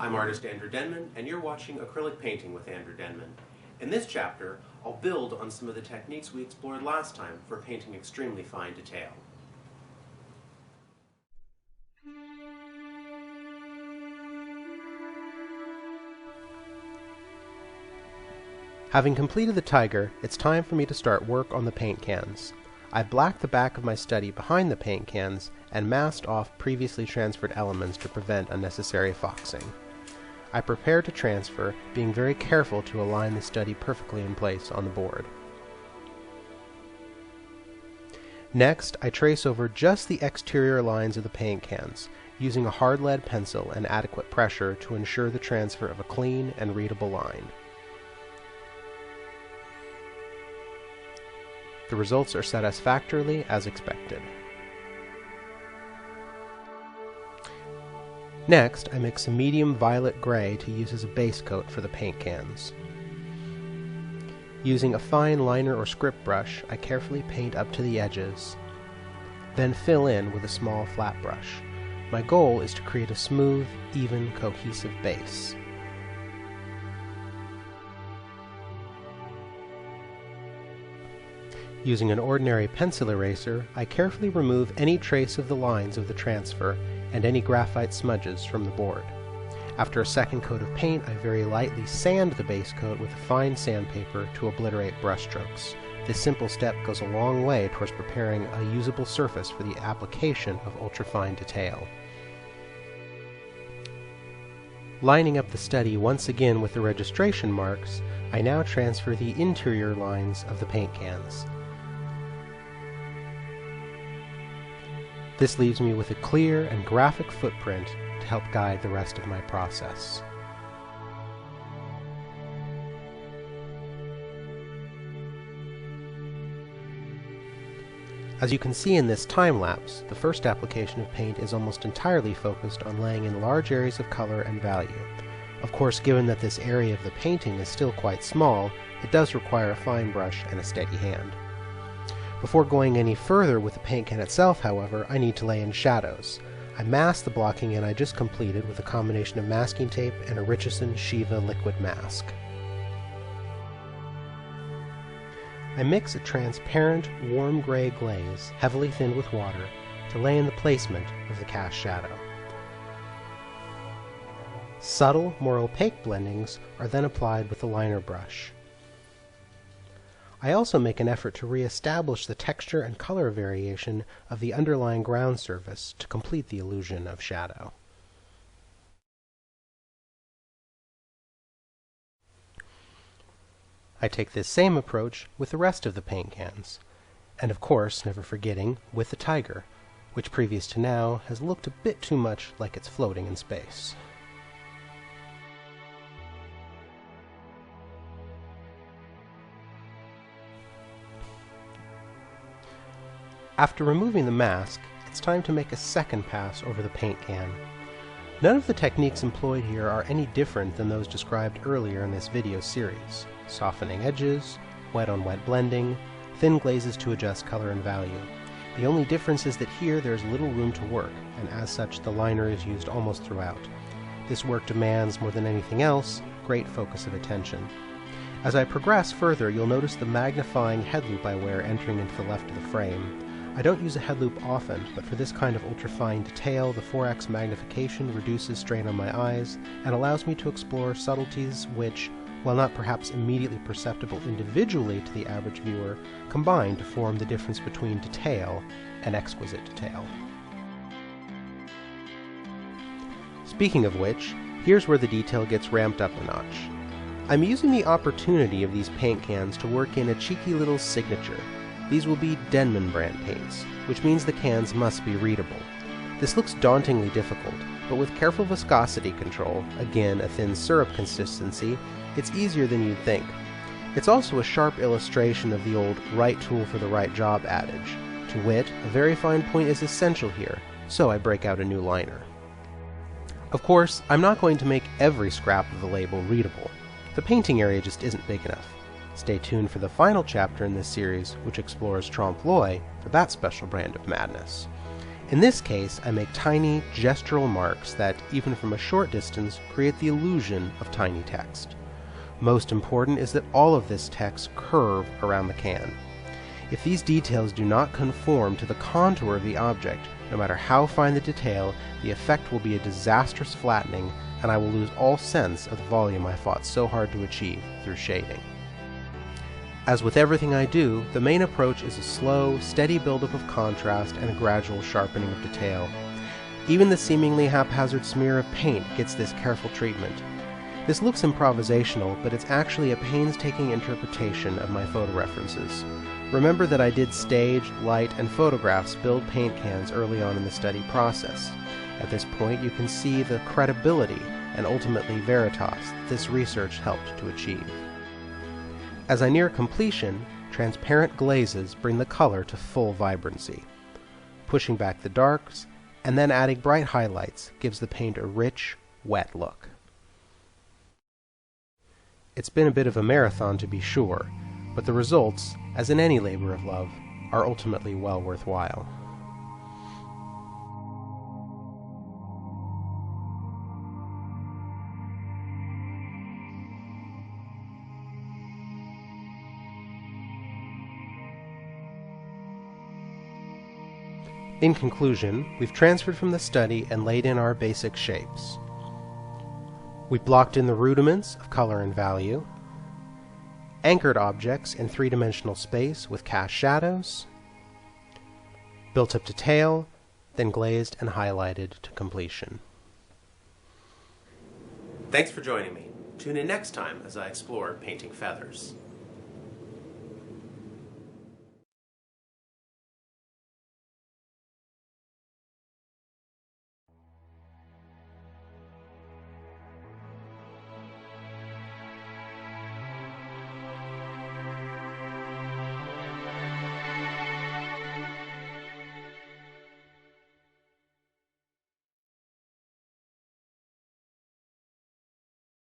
I'm artist Andrew Denman, and you're watching Acrylic Painting with Andrew Denman. In this chapter, I'll build on some of the techniques we explored last time for painting extremely fine detail. Having completed the tiger, it's time for me to start work on the paint cans. I've blacked the back of my study behind the paint cans and masked off previously transferred elements to prevent unnecessary foxing. I prepare to transfer, being very careful to align the study perfectly in place on the board. Next, I trace over just the exterior lines of the paint cans, using a hard lead pencil and adequate pressure to ensure the transfer of a clean and readable line. The results are satisfactorily as expected. Next, I mix a medium violet gray to use as a base coat for the paint cans. Using a fine liner or script brush, I carefully paint up to the edges, then fill in with a small flat brush. My goal is to create a smooth, even, cohesive base. Using an ordinary pencil eraser, I carefully remove any trace of the lines of the transfer and any graphite smudges from the board. After a second coat of paint, I very lightly sand the base coat with a fine sandpaper to obliterate brushstrokes. This simple step goes a long way towards preparing a usable surface for the application of ultrafine detail. Lining up the study once again with the registration marks, I now transfer the interior lines of the paint cans. This leaves me with a clear and graphic footprint to help guide the rest of my process. As you can see in this time lapse, the first application of paint is almost entirely focused on laying in large areas of color and value. Of course, given that this area of the painting is still quite small, it does require a fine brush and a steady hand. Before going any further with the paint can itself, however, I need to lay in shadows. I mask the blocking in I just completed with a combination of masking tape and a Richardson Shiva liquid mask. I mix a transparent, warm gray glaze, heavily thinned with water, to lay in the placement of the cast shadow. Subtle, more opaque blendings are then applied with the liner brush. I also make an effort to re-establish the texture and color variation of the underlying ground surface to complete the illusion of shadow. I take this same approach with the rest of the paint cans, and of course, never forgetting, with the tiger, which previous to now has looked a bit too much like it's floating in space. After removing the mask, it's time to make a second pass over the paint can. None of the techniques employed here are any different than those described earlier in this video series. Softening edges, wet-on-wet blending, thin glazes to adjust color and value. The only difference is that here there is little room to work, and as such the liner is used almost throughout. This work demands, more than anything else, great focus of attention. As I progress further, you'll notice the magnifying head loop I wear entering into the left of the frame. I don't use a head loop often, but for this kind of ultrafine detail, the 4x magnification reduces strain on my eyes and allows me to explore subtleties which, while not perhaps immediately perceptible individually to the average viewer, combine to form the difference between detail and exquisite detail. Speaking of which, here's where the detail gets ramped up a notch. I'm using the opportunity of these paint cans to work in a cheeky little signature. These will be Denman brand paints, which means the cans must be readable. This looks dauntingly difficult, but with careful viscosity control, again a thin syrup consistency, it's easier than you'd think. It's also a sharp illustration of the old right tool for the right job adage. To wit, a very fine point is essential here, so I break out a new liner. Of course, I'm not going to make every scrap of the label readable. The painting area just isn't big enough. Stay tuned for the final chapter in this series, which explores trompe l'oeil for that special brand of madness. In this case, I make tiny gestural marks that, even from a short distance, create the illusion of tiny text. Most important is that all of this text curve around the can. If these details do not conform to the contour of the object, no matter how fine the detail, the effect will be a disastrous flattening, and I will lose all sense of the volume I fought so hard to achieve through shading. As with everything I do, the main approach is a slow, steady buildup of contrast and a gradual sharpening of detail. Even the seemingly haphazard smear of paint gets this careful treatment. This looks improvisational, but it's actually a painstaking interpretation of my photo references. Remember that I did stage, light, and photographs build paint cans early on in the study process. At this point, you can see the credibility and ultimately veritas this research helped to achieve. As I near completion, transparent glazes bring the color to full vibrancy. Pushing back the darks, and then adding bright highlights gives the paint a rich, wet look. It's been a bit of a marathon to be sure, but the results, as in any labor of love, are ultimately well worthwhile. In conclusion, we've transferred from the study and laid in our basic shapes. We blocked in the rudiments of color and value, anchored objects in three-dimensional space with cast shadows, built up detail, then glazed and highlighted to completion. Thanks for joining me. Tune in next time as I explore painting feathers.